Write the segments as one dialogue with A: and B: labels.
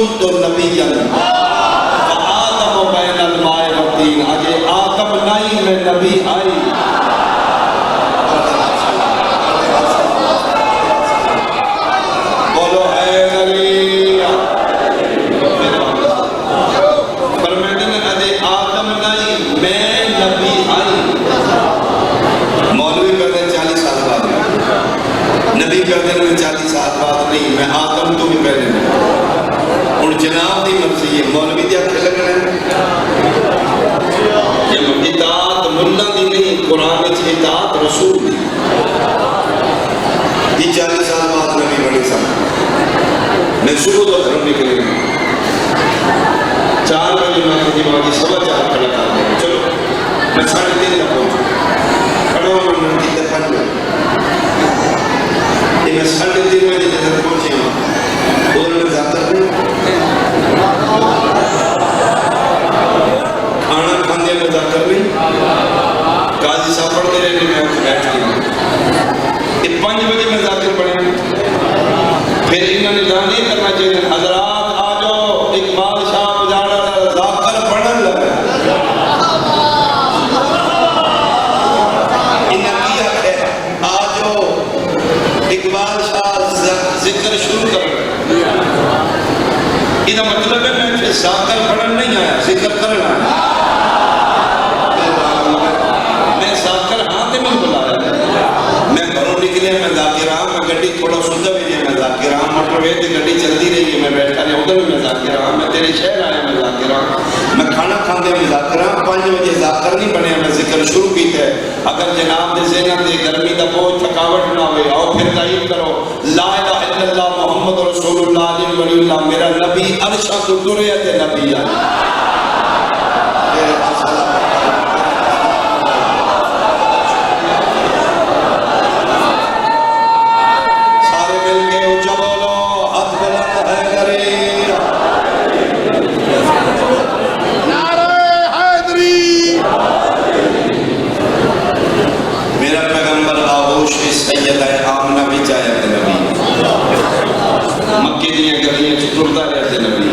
A: کنت نبیا فآدم بین الماء والطین، اگے آدم نہیں میں نبی آئی۔ بولو حیدری، فرمیدن اگے آدم نہیں میں نبی آئی۔ مولوی کہتے ہیں 40 سال بعد، نبی کہتے ہیں 40 سال بعد نہیں، میں آدم تو بھی پہلے نہیں۔ اور جناب دی مرضی ہے، مولوی دی آنکھیں لگنا ہے کہ اطاعت ملا دی نہیں، قرآن وچ اطاعت رسول دی۔ یہ 40 سال بعد نبی بڑی سال میں صبح تو گھروں نکلے گا 4 بجے میں کہ جی 4:15 کھڑا کر دیں، چلو میں 3:30 تک پہنچوں، کھڑا ہوں میں منٹی تک پہنچ گیا۔ یہ میں 3:30 بجے تک پہنچے ہوں، اور میں زیادہ ہوں کھانا کھانے میں ذاکر نہیں، قاضی صاحب پڑھتے رہنے میں اٹھ بیٹھ گیا۔ یہ 5 بجے میں ذاکر پڑھیں، پھر انہوں نے دعا نہیں کرنا چاہیے حضرات آ جاؤ اقبال شاہ بجاڑا ذاکر پڑھن لگا۔ انہوں کی حق ہے آ جاؤ اقبال شاہ ذکر شروع کر رہے، یہ مطلب ہے میں ذاکر پڑھن نہیں آیا، ذکر کرنا ہے۔ میں ذاکر ہاں تے میں بلایا، میں گھروں نکلے میں ذاکر ہاں، میں گڈی تھوڑا سدھا بھی ہے میں ذاکر ہاں، موٹر وے تے گڈی چلتی رہی ہے میں بیٹھا رہا ادھر بھی میں ذاکر ہاں، میں تیرے شہر آیا میں ذاکر ہاں، میں کھانا کھاندے میں ذاکر ہاں۔ 5 بجے ذاکر نہیں بنیا، میں ذکر شروع کیتا ہے۔ اگر جناب دے ذہن تے گرمی دا بہت تھکاوٹ نہ ہوئے، آؤ پھر تعین کرو لا الہ الا اللہ محمد رسول اللہ علیہ ولی اللہ، میرا نبی عرشہ تو ترے تے نبی آئی۔ مکے دیا گلیاں چترتا رہتے نبی،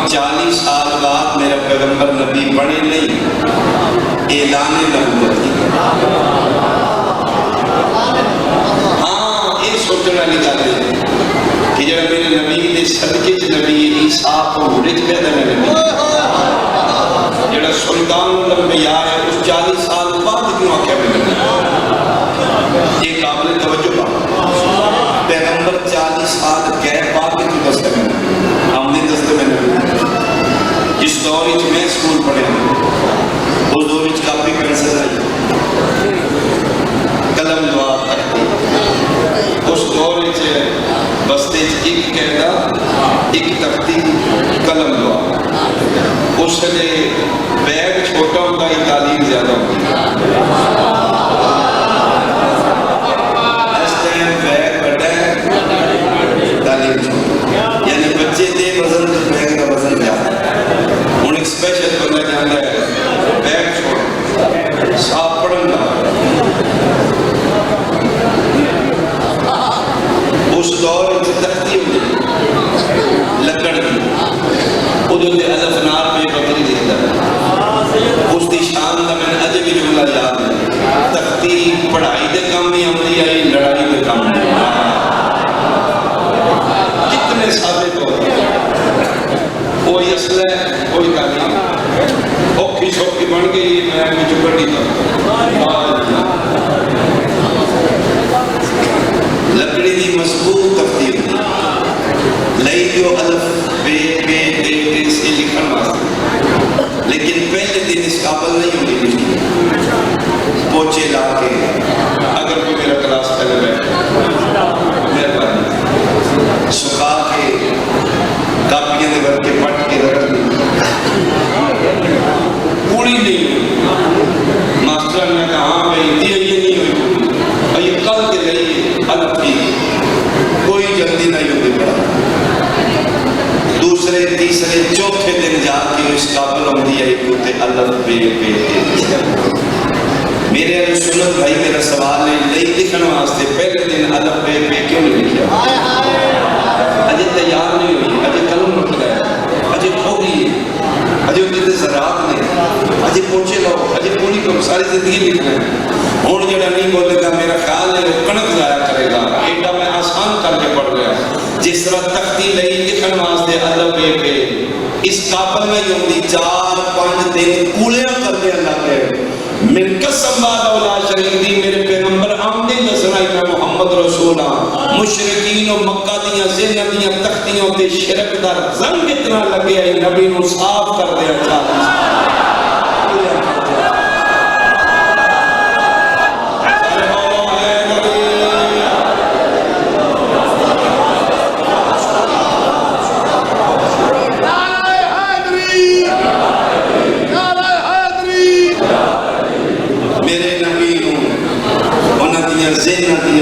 A: 40 سال بعد میرا پیغمبر نبی بنے نہیں، اعلان نبوت کی۔ ہاں یہ سوچنا نہیں چاہتے کہ جب میرے نبی دے صدقے چ نبی عیسیٰ کو رچ پیدا میں نبی جڑا سلطان الانبیاء ہے اس 40 سال بعد کیوں آکھیا میں نبی؟ یہ قابل توجہ بات، پیغمبر 40 سال گئے بعد کی تو دستے میں ہم نے دستے میں جس دور میں سکول پڑھے اس دور کافی پینسل آئی، قلم دعا تختی، اس دور بستے ایک قیدہ ایک تختی قلم دعا، اس لیے بیگ چھوٹا ہوتا ہی تعلیم زیادہ ہوتی ہے۔ یعنی بچے دے وزن بیگ کا وزن زیادہ ہے، ہوں ایک اسپیشل بندہ جانا ہے بیگ چھوڑ صاف پڑھن گا۔ اس دور تختی ہوئی لکڑ کی، ادھر دے الف نار بے بکری لکھتا ہے، اس دی شان کا میں اجے بھی جملہ یاد ہے، تختی پڑھائی دے کام نہیں آتی آئی، لڑائی دے کام نہیں آئی۔ کتنے ثابت ہوتے ہیں کوئی اصل ہے کوئی تعلیم، اوکھی سوکھی بن گئی میں کچھ بڑی لکڑی دی مضبوط تختی لئی جو الف بے بے دے دے سے لکھن واسطے، لیکن پہلے دن اس قابل نہیں ہوتی لکھنی، پوچھے لا کے اگر کوئی میرا کلاس پہلے بیٹھے مہربانی سکھا کے کاپیاں دے بھر کے پٹ کے رکھ دی، پوری نہیں ہوئی، ماسٹر نے کہا ہاں بھائی یہ نہیں ہوئی، اور یہ کل کے لئے الگ تھی، کوئی جلدی نہیں ہوتی پڑا۔ دوسرے تیسرے چوتھے دن جا کے اس قابل ہوتی ہے کتے الف بے بے دے۔ میرے علیہ سنت بھائی میرا سوال ہے لئی لکھن واسطے پہلے دن الف بے بے کیوں نہیں لکھا؟ اجے تیار نہیں ہوئی، اجے تختی لئی لکھن واسطے ادب ویکھے اس قابل میں ہوندی 4-5 دن کولیاں کردے اللہ کے من قسم بعد اولا شریف دی میرے پیغمبر آمدے دسنا میں محمد رسول ہاں مشرکین و مکہ دیاں زینب دیاں تختیوں تے شرک دا زنگ اتنا لگے ہے نبی نو صاف کر دے اچھا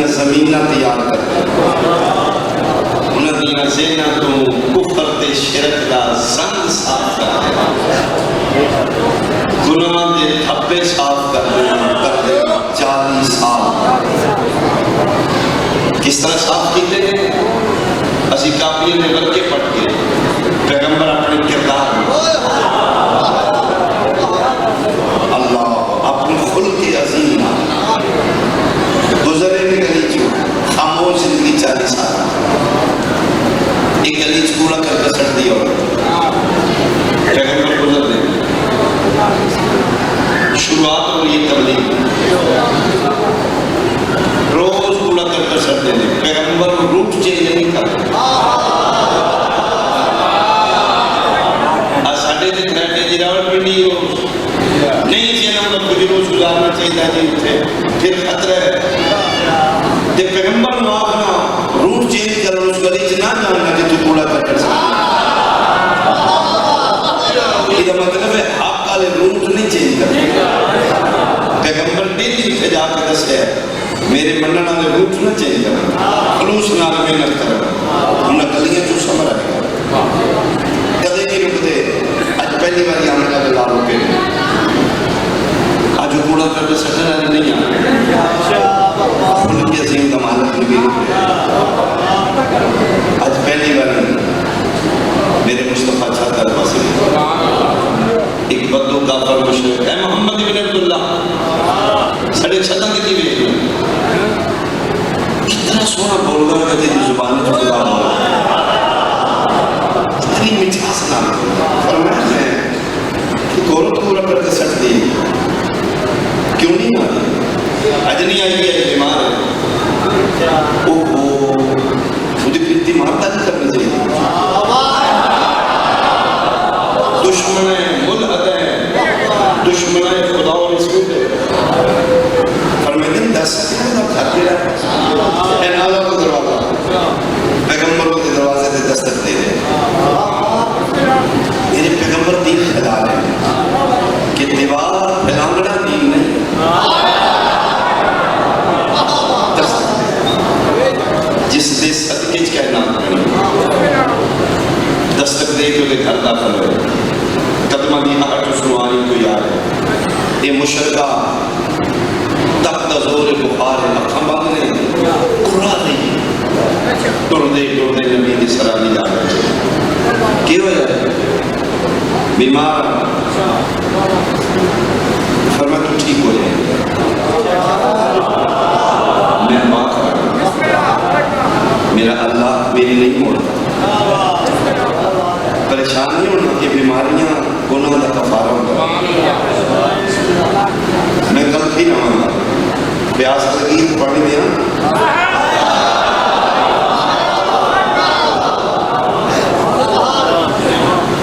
A: زمینہ تیار کرتے انہوں نے زینہ تو کفر تے شرک دا زنگ صاف کرتے گناہ دے تھپے صاف کرتے 40 سال کس طرح صاف کیتے ہیں اسی کافیے میں ورکے پڑھ کے پیغمبر اپنے کردار اللہ اپنے خلق عظیم گزرے میں گلی چھو خاموش زندگی 40 سال ایک گلی چھوڑا کر کے سٹ دیا پیغمبر گزر دے شروعات ہو رہی ہے تبلیغ روز کوڑا کر کے سٹ دے پیغمبر روٹ چینج نہیں کرتے ساڑھے دن رہتے جی راوٹ بھی نہیں ہو نہیں جینا کچھ روز گزارنا چاہیے جی اتنے پھر خطرہ ہے تے پیغمبر نو آپنا روٹ چینج کرو اس گلی چ نہ جاننا کہ تو کوڑا کر سکتا یہ مطلب ہے حق والے روٹ نہیں چینج کرتے پیغمبر ڈیلی اتنے جا کے دسے میرے منن والے روٹ نہ چینج کرنا خلوص نال محنت کرنا انہاں گلیاں چوں سمر آئے کدے نہیں رکتے اج پہلی بار آنے والے لال ہو کے آج کوڑا کر کے سٹنے والے نہیں آ ان کی عظیم کمالت میں بھی آج پہلی بار میرے مصطفیٰ چاہتا ہے پاس ایک بدو کافر مشرک ہے محمد بن عبداللہ سڑے چھتاں کی دیوے کتنا سونا بول گا کہ تیری زبان جو خدا مولا اتنی مٹھاس نہ فرمایا ہے کہ گورو تو پورا کر کے سٹ دی کیوں نہیں آئی اجنی آئی ہے بیمار ہے اوہو مجھے پھرتی مارتا نہیں کرنا چاہیے دشمن ملحد ہے دشمن خدا اور رسول ہے فرمائدن 10 سکتے ہیں کھاتے رہا اے نالا کو دروازہ پیغمبر کو دروازے دے دستک دے دے میرے پیغمبر دین پھیلا رہے ہیں کہ دیوار پھیلانگڑا دین نہیں جس دے صدقے چ کائنات کریں دستک دے کے وہ گھر داخل ہوئے قدمہ دی آہٹ سنواری کو یاد ہے یہ مشرکہ تخت زور بخار اکھاں باندھنے قرآ نہیں ٹردے نبی دی سرانی جا رہے کی ہو جائے بیمار فرمایا تو ٹھیک ہو جائے میں بات کر میرا اللہ میری نہیں موڑتا پریشانی ہونا کہ بیماریاں گناہ کا کفارہ ہوتا میں غلطی نہ ہوگا پیاس لگی پانی دیا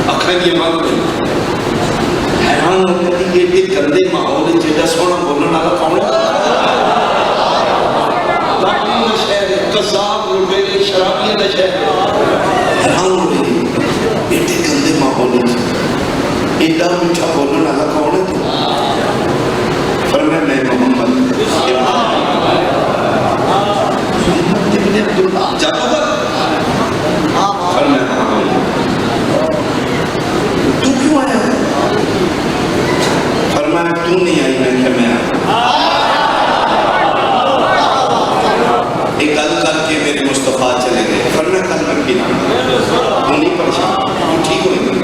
A: اکھیں یہ بند حیران ہوتا ہے کہ یہ گندے ماحول جیسا سونا بولنا والا کون ہے قصاب روبیلی شرابی نشے حیران ہو رہی ایٹے گندے ماحول ایڈا میٹھا بولنا والا کون ہے تو فرمایا میں محمد ابن عبداللہ جاتا تھا فرمایا تو کیوں آیا فرمایا تو نہیں آئی میں کہ میں ایک گل کر کے میرے مصطفیٰ چلے گئے فرمایا کل میں پینا تو نہیں پریشان تو ٹھیک ہوئی گئی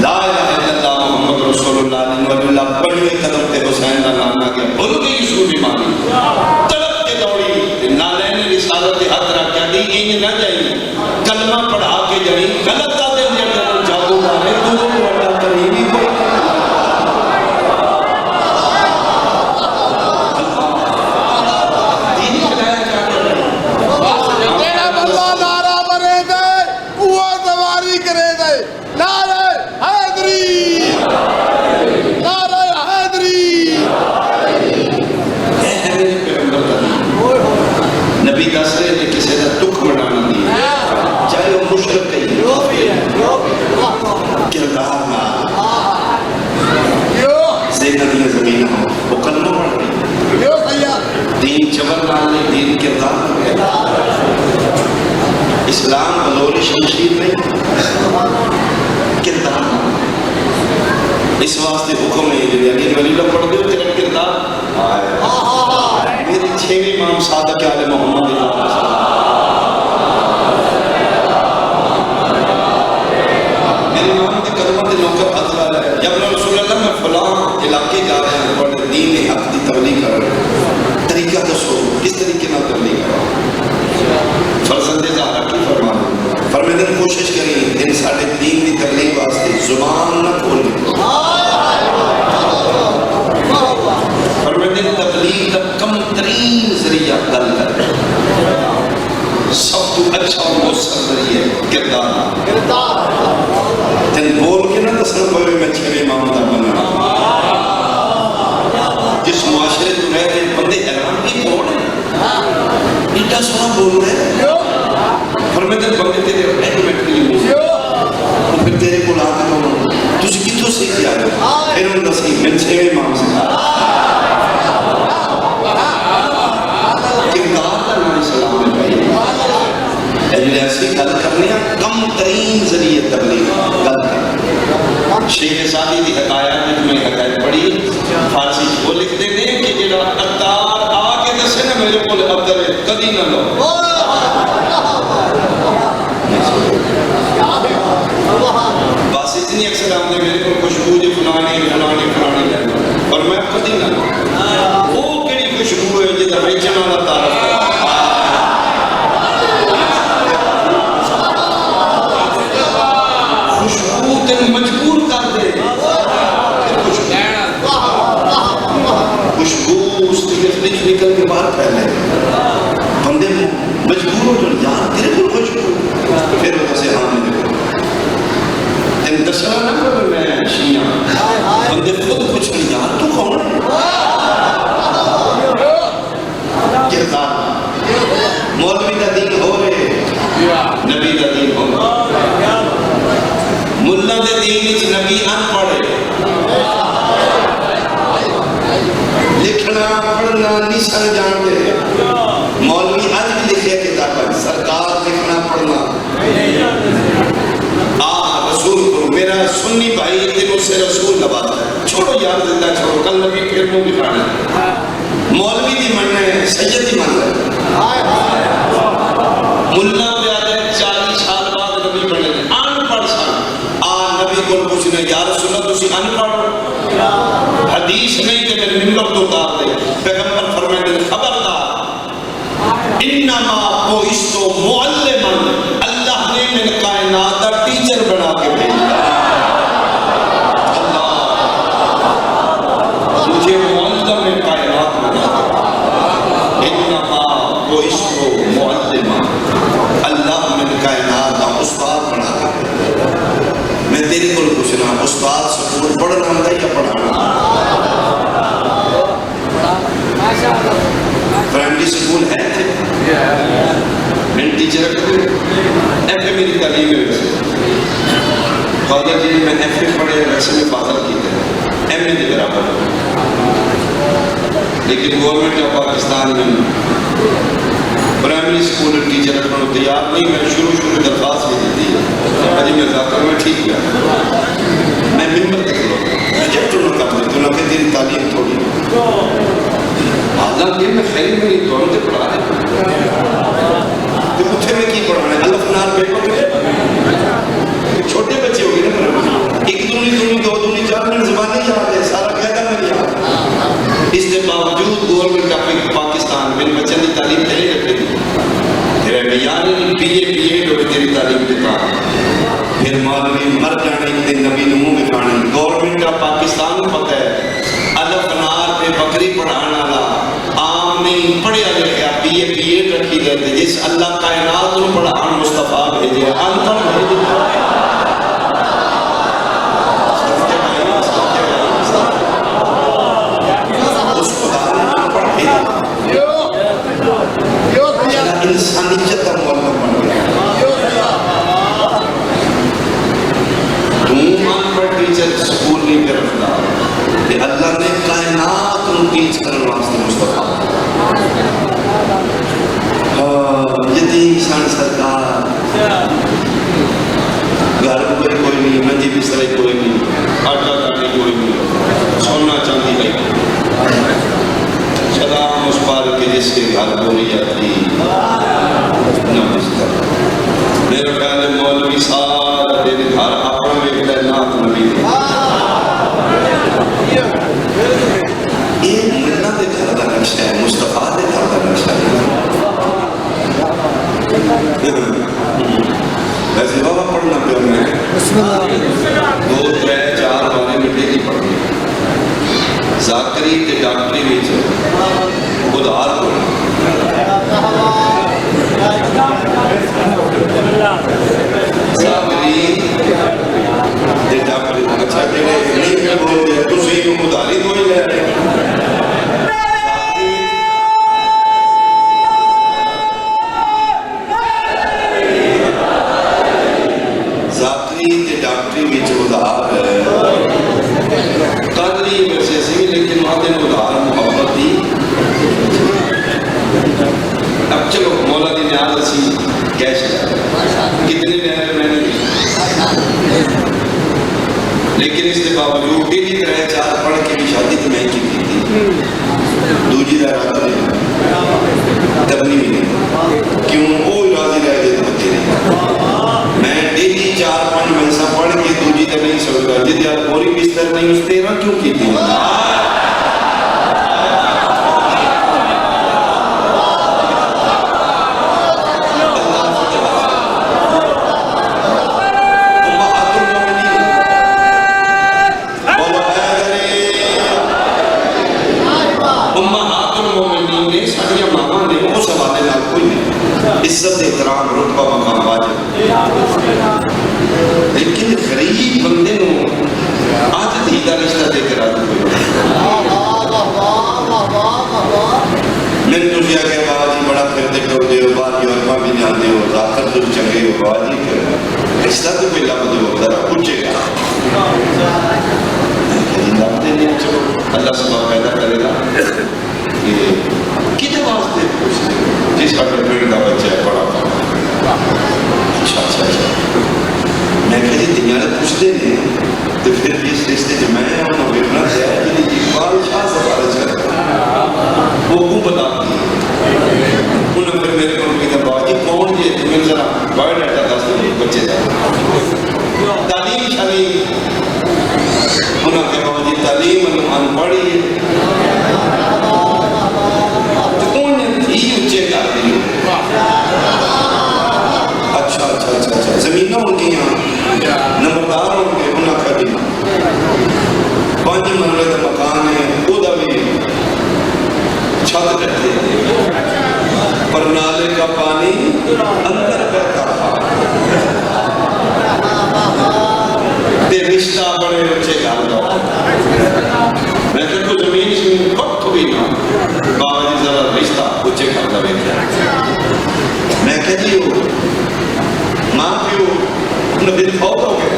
A: لا الہ الا اللہ محمد رسول اللہ علیہ وسلم پڑھوے قدم تے حسین کا نام نہ گیا بھول گئی یوسف بیماری تڑپ کے دوڑی نالین رسالت ہاتھ رکھ دی انج نہ یعنی غلط دادے اندر جادو دارے دونوں کو اٹھا قریبی کوئی دینی بنایا جاتا ہے
B: تیرا بندہ نعرہ بنے دے وہ سواری کرے دے نعرہ حیدری نعرہ حیدری
A: ہے میرے پیغمبر کا دین نبی دس رہے نے کسی کا دکھ منانا دین چاہے وہ مشرک کہیں کردار نہ زینت زمین ہو وہ کلمہ پڑھ رہی دین جبر نالے دین کردار اسلام بلور شمشیر نہیں کردار اس واسطے حکم ہے کہ علی ولی اللہ پڑھ دو تیرا کردار میرے چھویں امام صادق آل محمد میرے امام کے کلمہ دے نوکر حضرہ ہے جب رسول اللہ میں فلاں علاقے جا رہے ہیں بڑے دین حق دی تبلیغ کر رہے ہیں طریقہ دسو کس طریقے نہ تبلیغ کرو فرزند زہرا کی فرمانے فرمیدن کوشش کریں ان ساڑھے دین دی تبلیغ واسطے زبان نہ کھولیں فرمیدن تبلیغ کا کم ترین ذریعہ دل ہے سب تو اچھا اور مؤثر ذریعہ کردار تن بول کے نہ دسنا پڑے میں چھویں امام دا بننا جس معاشرے تو رہ رہے بندے حیران بھی کون ہے ایٹا سونا بول رہے فرمیدن بندے تیرے ایڈومیٹ نہیں ہو پھر تیرے کو لاتے ہو تجھے کتوں سیکھ آئے پھر ان نصیب میں چھویں امام سے کردار کا نام اسلام میں بھائی اجل ایسی گل کرنے کم ترین ذریعے تبلیغ گل کرنے شیخ سادی دی حکایات میں حکایت پڑھی فارسی وہ لکھتے ہیں کہ جڑا اتار آ کے دسے نا میرے کو ابدر کدی نہ لو بس اتنی اکثر آمدے میرے کو خوشبو جی فلانی فلانی فلانی لے اور میں کدی نہ لو وہ کڑی خوشبو ہے جدہ بیچن والا تعارف ہے خوشبو تن مجبور کر دے خوشبو اس کی اخلیج نکل کے باہر پھیلے بندے مجبور ہو جو یار تیرے کو خوشبو پھر وہ سے ہاں میں دیکھو تن دسنا نہ کرو میں شیعہ بندے خود کچھ نہیں یار تو کون ہے کردار مولوی کا دین ہو رہے نبی کا دین ہو ملہ دے دین اچھ نبی ان پڑھے لکھنا پڑھنا نہیں سن جانتے مولوی آج بھی لکھے کتاب سرکار لکھنا پڑھنا رسول کو میرا سنی بھائی دنوں سے رسول نباتا ہے چھوڑو یاد زندہ چھوڑو کل نبی پھر منہ دکھانا مولوی دی من ہے سید دی من ہے ملہ پیادے 40 سال بعد نبی پڑھنے ان پڑھ سن نبی کو پوچھنے یا رسول اللہ تسی ان پڑھ حدیث نہیں کہ میرے ممبر تو اتار دے پیغمبر فرمائے خبردار انما بعثت معلما اللہ نے من کائنات کا ٹیچر بنا کے بھیجا اللہ مجھے معلم من کائنات بنا انما بعثت معلما اللہ من کائنات کا استاد بنا کے میں تیری کو پوچھنا استاد سکول پڑھنا ہم یا پڑھانا پرائمری سکول ہے تھے میں ٹیچر رکھتے ایف اے میری تعلیم ہے ویسے فادر جی میں ایف اے پڑھے ویسے میں فادر کی تھے ایم اے کے برابر لیکن گورنمنٹ آف پاکستان میں پرائمری سکول ٹیچر رکھنا تیار نہیں میں شروع درخواست بھی دیتی ہے ابھی میں ذاکر میں ٹھیک گیا میں ممبر تک لو ریجیکٹ نہ کر دیں تو نہ کہ تیری تعلیم تھوڑی حالانکہ میں خیلی میری دور سے پڑھا رہے تو اتھے میں کی پڑھانا ہے اللہ فنار بیٹھو گے چھوٹے بچے ہو گئے نا پرائمری ایک دونی دو دونی چار میں زبانیں یاد ہے سارا قیدہ میں یاد اس کے باوجود گورنمنٹ آف پاکستان میں بچے کی تعلیم دے رہے تھے تیرے معیار پی اے جو تیری تعلیم دیتا میرے مولوی مر جانے تے نبی نو منہ دکھانے گورنمنٹ آف پاکستان کو پتہ ہے الف نار پہ بکری پڑھانا والا عام نہیں پڑھیا لکھیا بی ایڈ رکھی گئے تھے جس اللہ کائنات کو پڑھان مصطفیٰ بھیجے ان پڑھ بھیجے اس خدا نے پڑھ بھیجے انسانیت کا معلم بن گیا تم ان پڑھ ٹیچر سکول نہیں کر رکھتا کہ اللہ نے کائنات کو ٹیچ کرنے واسطے مصطفیٰ یتیم شان سرکار گھر کوئی نہیں منجی بستر کوئی نہیں آٹا دانے کوئی نہیں سونا چاندی نہیں سلام اس پار کے جس کے گھر بولی جاتی نمسکار میرا خیال ہے مولوی سارا دن گھر اپنا ویکھدا نات نبی یہ ملنا دے گھر دا نقشہ ہے مصطفیٰ دے گھر دا نقشہ ہے ویسے بابا پڑھنا پہ میں 2 3 4 بارے مٹے کی پڑھنی ذاکری تے ڈاکٹری وچ ادھار کو ذاکری تے ڈاکٹری اچھا جڑے نہیں بولدے تسی ادھاری تو ہی لے رہے ذاکری تے ڈاکٹری وچ ادھار قدری ویسے سی لیکن وہاں دن ادھار محبت دی اب چلو مولا دی نیاز اسی کیش کتنے نہر میں نے لیکن اس کے باوجود بھی نہیں 3 4 پڑھ کے بھی شادی تو میں کی تھی دوجی دا ارادہ نہیں کرنی بھی نہیں کیوں وہ راضی رہ گئے تو تیرے میں ڈیلی 4 5 مہینہ پڑھ کے دوجی تے نہیں سکتا جی یار پوری بستر نہیں اس تیرا کیوں کی تھی عزت احترام رتبہ مقام واجب لیکن غریب بندے نو آج دھی دا رشتہ دے کر آدھو میں تو جا کہ باجی بڑا پھرتے کر دے ہو باجی ورمہ بھی جان دے ہو ذاکر تو چنگے ہو باجی کر رشتہ تو کوئی لفظ ہو ذرا پوچھے گا لفظ نہیں چلو اللہ سبحانہ پیدا کرے گا کہ کتنے واسطے پوچھتے جس کا پیڑ کا بچہ ہے بڑا اچھا اچھا اچھا میں کہ جی دنیا پوچھتے ہیں تو پھر اس رشتے جو میں ہوں بیٹنا ہے کہ اقبال شاہ سے بارش کرتا وہ کو بتا دی انہوں نے پھر میرے کو کہتا باجی کون جی تمہیں ذرا بایو ڈیٹا دس دیں بچے دا تعلیم شالی انہوں نے کہا باجی تعلیم ان پڑھی اچھا اچھا اچھا اچھا زمینہ ہو گئی یہاں نمبردار ہو گئے انہاں کا بھی 5 مرلے کا مکان ہے وہ دا بھی چھت رہتے پر نالے کا پانی اندر بہتا تے رشتہ بڑے اچھے گھر دا میں کہ کوئی زمین سے وقت بھی نہ بابا جی ذرا رشتہ اچھے گھر دا بیٹھا میں کہ جی ہو ماں پیو انہیں پھر فوت ہو گئے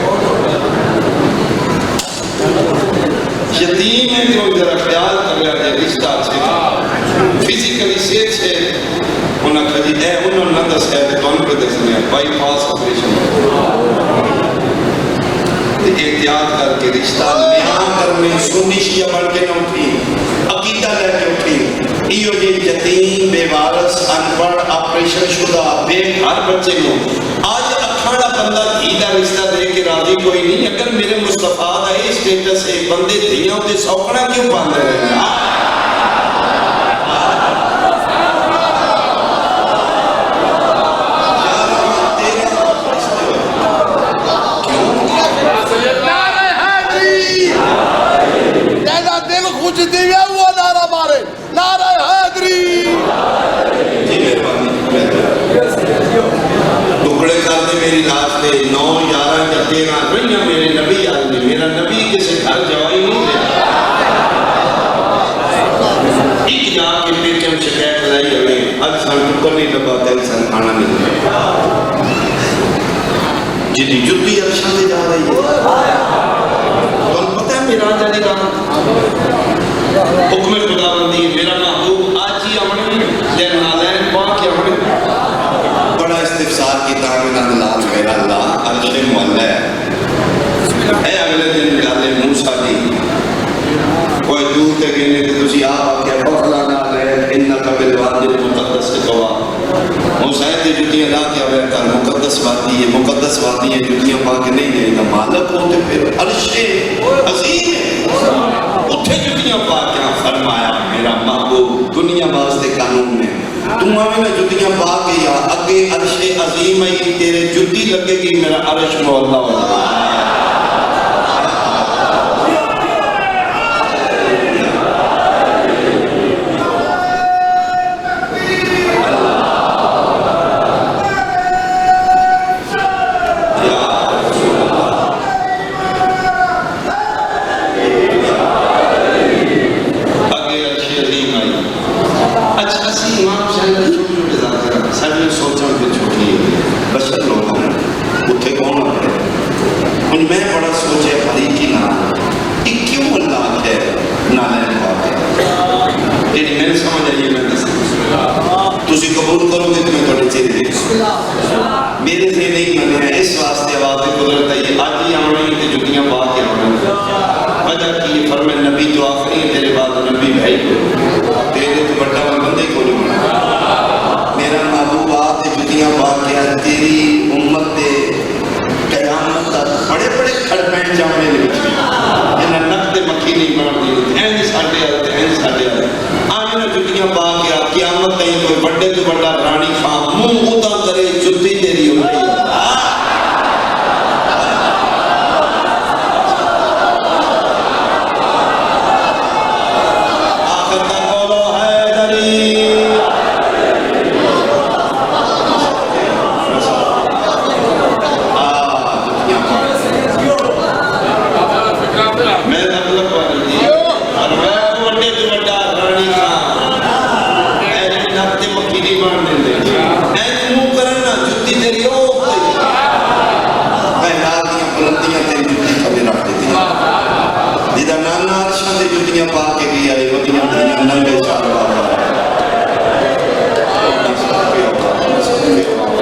A: یتیم ہے تو ذرا خیال کر لیا جائے رشتہ اچھے گھر فزیکلی صحت سے انہیں کہا جی اے انہوں نے دس ہے تو ان کو دس میں بائی پاس آپریشن احتیاط کر کے رشتہ نیام کرنے سنی شیعہ بڑھ کے نہ اٹھی عقیدہ لے کے اٹھی ایو جی یتیم بے وارث انپڑھ آپریشن شدہ بے ہر بچے کو آج اکھاڑا بندہ دھی دا رشتہ دے کے راضی کوئی نہیں اگر میرے مصطفیٰ دا یہ سٹیٹس ہے بندے دھیاں تے سوکڑا کیوں باندھ رہے ہیں 9 11 یا 13 رہیاں میرے نبی آل نے میرا نبی کسی گھر جوائی نہیں رہا ایک جا کے پیٹم شکایت لائی ہمیں اب سن ٹکر نہیں ڈبا تیل سن کھانا نہیں رہا جدی جدی عرشان دے جا رہی ہے تو پتہ ہے میرا جانے کا حکم خدا بندی میرا محبوب آج ہی ہمیں دین نالین پاک کے ہمیں بڑا استفسار کی تاہمین اللہ میرا اللہ عرش مولا ہے اگلے دن گالے موسیٰ دی کوئی دور تے گئنے کہ تسی آپ آکے فخلا نالین انکا بالوادی مقدس کے گوا موسیٰ دی جتیاں لا کیا بیٹا مقدس وادی ہے مقدس وادی ہے جتیاں پاک نہیں دے گا مالک ہوتے پھر عرش عظیم ہے اتھے جتیاں پاک کیا فرمایا میرا محبوب دنیا واسطے قانون میں تم ہمیں نہ جتیاں پاک یا اگے عرش عظیم ہے تیرے جتی لگے گی میرا عرش مولا ہوگا میں بڑا سوچے حریقی نام یہ کیوں اللہ ہے نالین پاک ہے یعنی میں نے سمجھ آئیے میں دستا تسی قبول کرو گے تمہیں بڑے چیز دیکھ میرے سے نہیں منے ہیں اس واسطے آواز قدرت ہے یہ آج ہی آمنی تے جتیاں پاک ہے وجہ کی یہ فرمائے نبی تو آخری ہے تیرے بعد نبی بھائی کو تیرے تو بڑا بندے کو نہیں منا میرا محبوب آتے جتیاں پاک ہے تیری امت دے قیامت تک بڑے بڑے کھڑ پینٹ جامنے لے بچی جنہاں نقد مکھی نہیں مار دی این ساڑھے آتے این ساڑھے آتے آمینہ جتیاں پاک یا قیامت نہیں کوئی بڑے تو بڑا رانی خام منہ ادا کرے جتی تیری ہوئی آخر کا قولو حیدری پا کے گیا ہے وہ دنیا ننگے چاہ